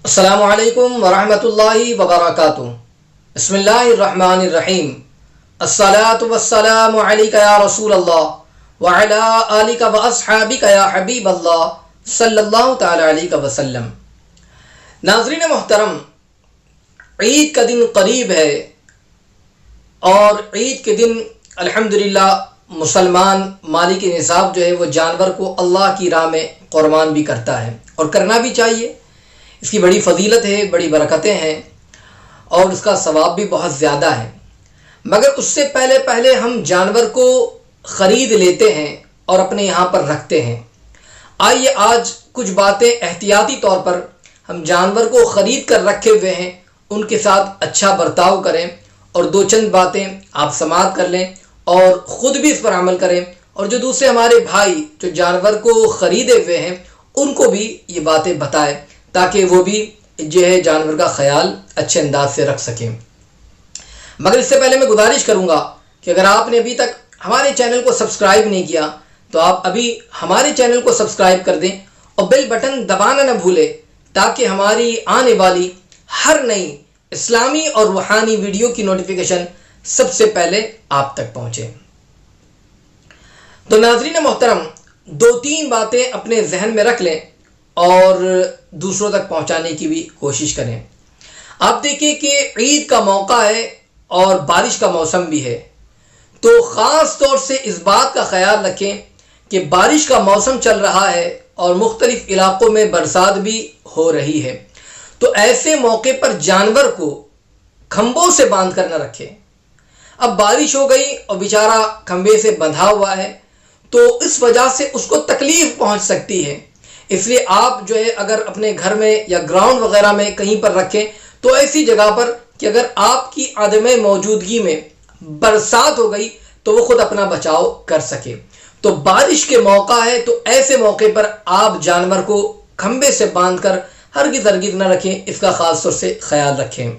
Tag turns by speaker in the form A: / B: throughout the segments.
A: السلام علیکم ورحمۃ اللہ وبرکاتہ۔ بسم اللہ الرحمن الرحیم۔ الصلاۃ والسلام علیک یا رسول اللہ وعلی آلک واصحابک یا حبیب اللہ صلی اللہ تعالی علیہ وسلم۔ ناظرین محترم، عید کا دن قریب ہے اور عید کے دن الحمدللہ مسلمان مالک نصاب جو ہے وہ جانور کو اللہ کی راہ میں قربان بھی کرتا ہے اور کرنا بھی چاہیے۔ اس کی بڑی فضیلت ہے، بڑی برکتیں ہیں اور اس کا ثواب بھی بہت زیادہ ہے، مگر اس سے پہلے ہم جانور کو خرید لیتے ہیں اور اپنے یہاں پر رکھتے ہیں۔ آئیے آج کچھ باتیں احتیاطی طور پر ہم جانور کو خرید کر رکھے ہوئے ہیں ان کے ساتھ اچھا برتاؤ کریں، اور دو چند باتیں آپ سماعت کر لیں اور خود بھی اس پر عمل کریں، اور جو دوسرے ہمارے بھائی جو جانور کو خریدے ہوئے ہیں ان کو بھی یہ باتیں بتائیں تاکہ وہ بھی جو ہے جانور کا خیال اچھے انداز سے رکھ سکیں۔ مگر اس سے پہلے میں گزارش کروں گا کہ اگر آپ نے ابھی تک ہمارے چینل کو سبسکرائب نہیں کیا تو آپ ابھی ہمارے چینل کو سبسکرائب کر دیں اور بیل بٹن دبانا نہ بھولیں تاکہ ہماری آنے والی ہر نئی اسلامی اور روحانی ویڈیو کی نوٹیفیکیشن سب سے پہلے آپ تک پہنچے۔ تو ناظرین محترم، دو تین باتیں اپنے ذہن میں رکھ لیں اور دوسروں تک پہنچانے کی بھی کوشش کریں۔ آپ دیکھیں کہ عید کا موقع ہے اور بارش کا موسم بھی ہے، تو خاص طور سے اس بات کا خیال رکھیں کہ بارش کا موسم چل رہا ہے اور مختلف علاقوں میں برسات بھی ہو رہی ہے، تو ایسے موقع پر جانور کو کھمبوں سے باندھ کر نہ رکھیں۔ اب بارش ہو گئی اور بیچارہ کھمبے سے بندھا ہوا ہے تو اس وجہ سے اس کو تکلیف پہنچ سکتی ہے، اس لیے آپ جو ہے اگر اپنے گھر میں یا گراؤنڈ وغیرہ میں کہیں پر رکھیں تو ایسی جگہ پر کہ اگر آپ کی عدم موجودگی میں برسات ہو گئی تو وہ خود اپنا بچاؤ کر سکے۔ تو بارش کے موقع ہے تو ایسے موقع پر آپ جانور کو کھمبے سے باندھ کر ہرگز نہ رکھیں، اس کا خاص طور سے خیال رکھیں۔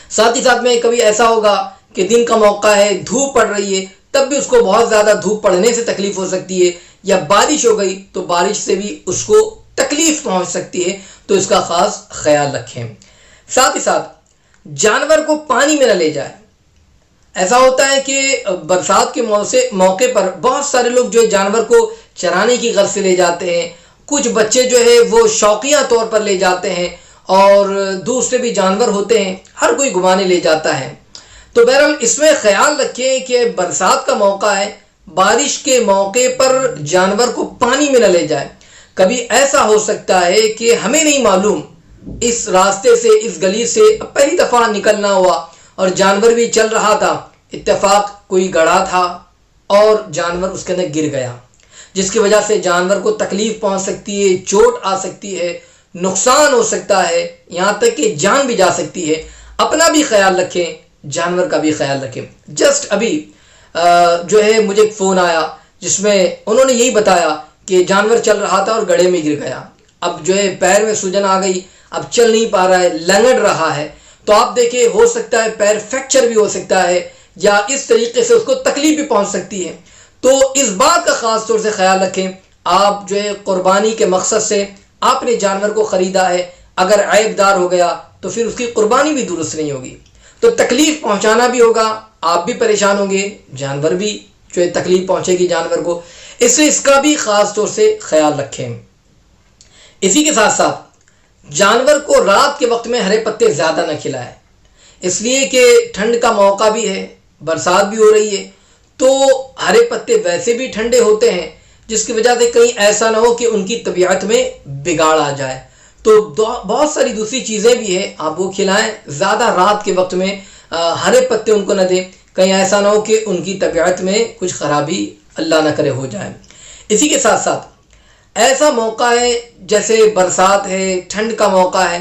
A: ساتھ ہی ساتھ میں کبھی ایسا ہوگا کہ دن کا موقع ہے، دھوپ پڑ رہی ہے، تب بھی اس کو بہت زیادہ دھوپ پڑنے سے تکلیف ہو سکتی ہے، یا بارش ہو گئی تو بارش سے بھی اس کو تکلیف پہنچ سکتی ہے، تو اس کا خاص خیال رکھیں۔ ساتھ ہی ساتھ جانور کو پانی میں نہ لے جائیں۔ ایسا ہوتا ہے کہ برسات کے موقع پر بہت سارے لوگ جو جانور کو چرانے کی غرض سے لے جاتے ہیں، کچھ بچے جو ہے وہ شوقیہ طور پر لے جاتے ہیں، اور دوسرے بھی جانور ہوتے ہیں، ہر کوئی گھمانے لے جاتا ہے۔ تو بہرحال اس میں خیال رکھیں کہ برسات کا موقع ہے، بارش کے موقع پر جانور کو پانی میں نہ لے جائے۔ کبھی ایسا ہو سکتا ہے کہ ہمیں نہیں معلوم، اس راستے سے اس گلی سے پہلی دفعہ نکلنا ہوا اور جانور بھی چل رہا تھا، اتفاق کوئی گڑھا تھا اور جانور اس کے اندر گر گیا، جس کی وجہ سے جانور کو تکلیف پہنچ سکتی ہے، چوٹ آ سکتی ہے، نقصان ہو سکتا ہے، یہاں تک کہ جان بھی جا سکتی ہے۔ اپنا بھی خیال رکھیں، جانور کا بھی خیال رکھیں۔ جسٹ ابھی جو ہے مجھے ایک فون آیا جس میں انہوں نے یہی بتایا کہ جانور چل رہا تھا اور گڑھے میں گر گیا، اب جو ہے پیر میں سوجن آ گئی، اب چل نہیں پا رہا ہے، لنگڑ رہا ہے، تو آپ دیکھیں ہو سکتا ہے پیر فریکچر بھی ہو سکتا ہے، یا اس طریقے سے اس کو تکلیف بھی پہنچ سکتی ہے۔ تو اس بات کا خاص طور سے خیال رکھیں، آپ جو ہے قربانی کے مقصد سے آپ نے جانور کو خریدا ہے، اگر عیب دار ہو گیا تو پھر اس کی قربانی بھی درست نہیں ہوگی، تو تکلیف پہنچانا بھی ہوگا، آپ بھی پریشان ہوں گے، جانور بھی جو ہے تکلیف پہنچے گی جانور کو، اس لیے اس کا بھی خاص طور سے خیال رکھیں۔ اسی کے ساتھ ساتھ جانور کو رات کے وقت میں ہرے پتے زیادہ نہ کھلائیں، اس لیے کہ ٹھنڈ کا موقع بھی ہے، برسات بھی ہو رہی ہے، تو ہرے پتے ویسے بھی ٹھنڈے ہوتے ہیں، جس کی وجہ سے کہیں ایسا نہ ہو کہ ان کی طبیعت میں بگاڑ آ جائے۔ تو بہت ساری دوسری چیزیں بھی ہیں، آپ وہ کھلائیں، زیادہ رات کے وقت میں ہرے پتے ان کو نہ دیں، کہیں ایسا نہ ہو کہ ان کی طبیعت میں کچھ خرابی اللہ نہ کرے ہو جائے۔ اسی کے ساتھ ساتھ ایسا موقع ہے جیسے برسات ہے، ٹھنڈ کا موقع ہے،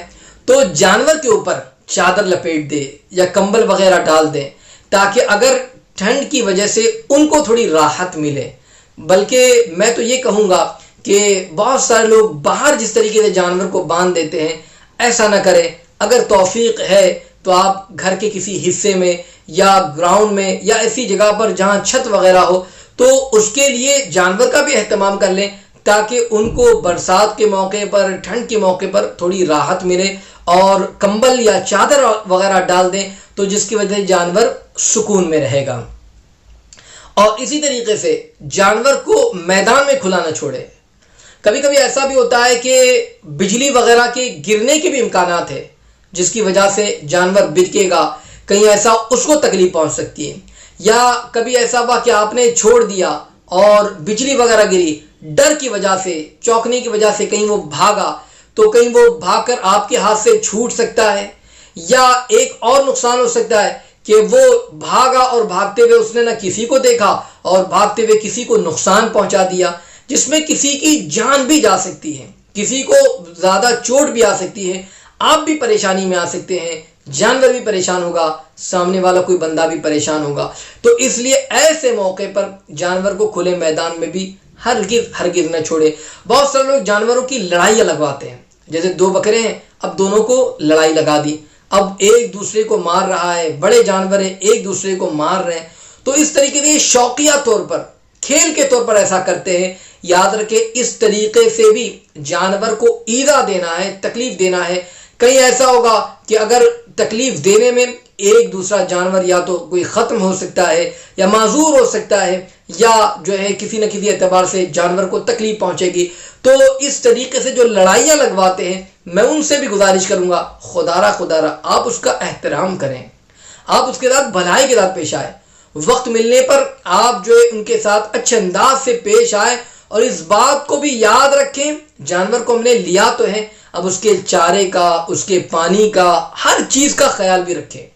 A: تو جانور کے اوپر چادر لپیٹ دے یا کمبل وغیرہ ڈال دیں تاکہ اگر ٹھنڈ کی وجہ سے ان کو تھوڑی راحت ملے۔ بلکہ میں تو یہ کہوں گا کہ بہت سارے لوگ باہر جس طریقے سے جانور کو باندھ دیتے ہیں، ایسا نہ کریں۔ اگر توفیق ہے تو آپ گھر کے کسی حصے میں یا گراؤنڈ میں یا ایسی جگہ پر جہاں چھت وغیرہ ہو تو اس کے لیے جانور کا بھی اہتمام کر لیں تاکہ ان کو برسات کے موقع پر، ٹھنڈ کے موقع پر تھوڑی راحت ملے، اور کمبل یا چادر وغیرہ ڈال دیں تو جس کی وجہ سے جانور سکون میں رہے گا۔ اور اسی طریقے سے جانور کو میدان میں کھلا نہ چھوڑے۔ کبھی کبھی ایسا بھی ہوتا ہے کہ بجلی وغیرہ کے گرنے کے بھی امکانات ہے، جس کی وجہ سے جانور بچے گا، کہیں ایسا اس کو تکلیف پہنچ سکتی ہے، یا کبھی ایسا ہوا کہ آپ نے چھوڑ دیا اور بجلی وغیرہ گری، ڈر کی وجہ سے، چوکنے کی وجہ سے کہیں وہ بھاگا تو کہیں وہ بھاگ کر آپ کے ہاتھ سے چھوٹ سکتا ہے، یا ایک اور نقصان ہو سکتا ہے کہ وہ بھاگا اور بھاگتے ہوئے اس نے نہ کسی کو دیکھا اور بھاگتے ہوئے کسی کو نقصان پہنچا دیا، جس میں کسی کی جان بھی جا سکتی ہے، کسی کو زیادہ چوٹ بھی آ سکتی ہے، آپ بھی پریشانی میں آ سکتے ہیں، جانور بھی پریشان ہوگا، سامنے والا کوئی بندہ بھی پریشان ہوگا۔ تو اس لیے ایسے موقع پر جانور کو کھلے میدان میں بھی ہرگز نہ چھوڑے۔ بہت سارے لوگ جانوروں کی لڑائیاں لگواتے ہیں، جیسے دو بکرے ہیں، اب دونوں کو لڑائی لگا دی، اب ایک دوسرے کو مار رہا ہے، بڑے جانور ہیں ایک دوسرے کو مار رہے ہیں، تو اس طریقے سے شوقیہ طور پر، کھیل کے طور پر ایسا کرتے ہیں۔ یاد رکھیں اس طریقے سے بھی جانور کو ایذا دینا ہے، تکلیف دینا ہے۔ کہیں ایسا ہوگا کہ اگر تکلیف دینے میں ایک دوسرا جانور یا تو کوئی ختم ہو سکتا ہے یا معذور ہو سکتا ہے، یا جو ہے کسی نہ کسی اعتبار سے جانور کو تکلیف پہنچے گی، تو اس طریقے سے جو لڑائیاں لگواتے ہیں، میں ان سے بھی گزارش کروں گا خدا را آپ اس کا احترام کریں، آپ اس کے ساتھ بھلائی کے ساتھ پیش آئے، وقت ملنے پر آپ جو ہے ان کے ساتھ اچھے انداز سے پیش آئے، اور اس بات کو بھی یاد رکھیں جانور کو ہم نے لیا تو ہے، اب اس کے چارے کا، اس کے پانی کا، ہر چیز کا خیال بھی رکھیں۔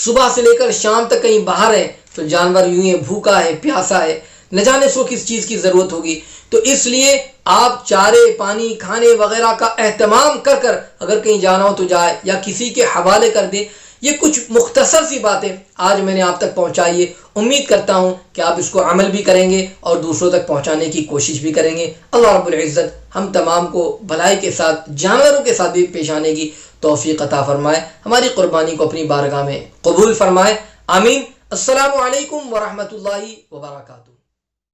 A: صبح سے لے کر شام تک کہیں باہر ہے تو جانور یوں ہی بھوکا ہے، پیاسا ہے، نہ جانے اس کو کس چیز کی ضرورت ہوگی، تو اس لیے آپ چارے، پانی، کھانے وغیرہ کا اہتمام کر کر اگر کہیں جانا ہو تو جائے یا کسی کے حوالے کر دے۔ یہ کچھ مختصر سی باتیں آج میں نے آپ تک پہنچائی ہے، امید کرتا ہوں کہ آپ اس کو عمل بھی کریں گے اور دوسروں تک پہنچانے کی کوشش بھی کریں گے۔ اللہ رب العزت ہم تمام کو بھلائی کے ساتھ، جانوروں کے ساتھ بھی پیش آنے کی توفیق عطا فرمائے، ہماری قربانی کو اپنی بارگاہ میں قبول فرمائے، آمین۔ السلام علیکم ورحمۃ اللہ وبرکاتہ۔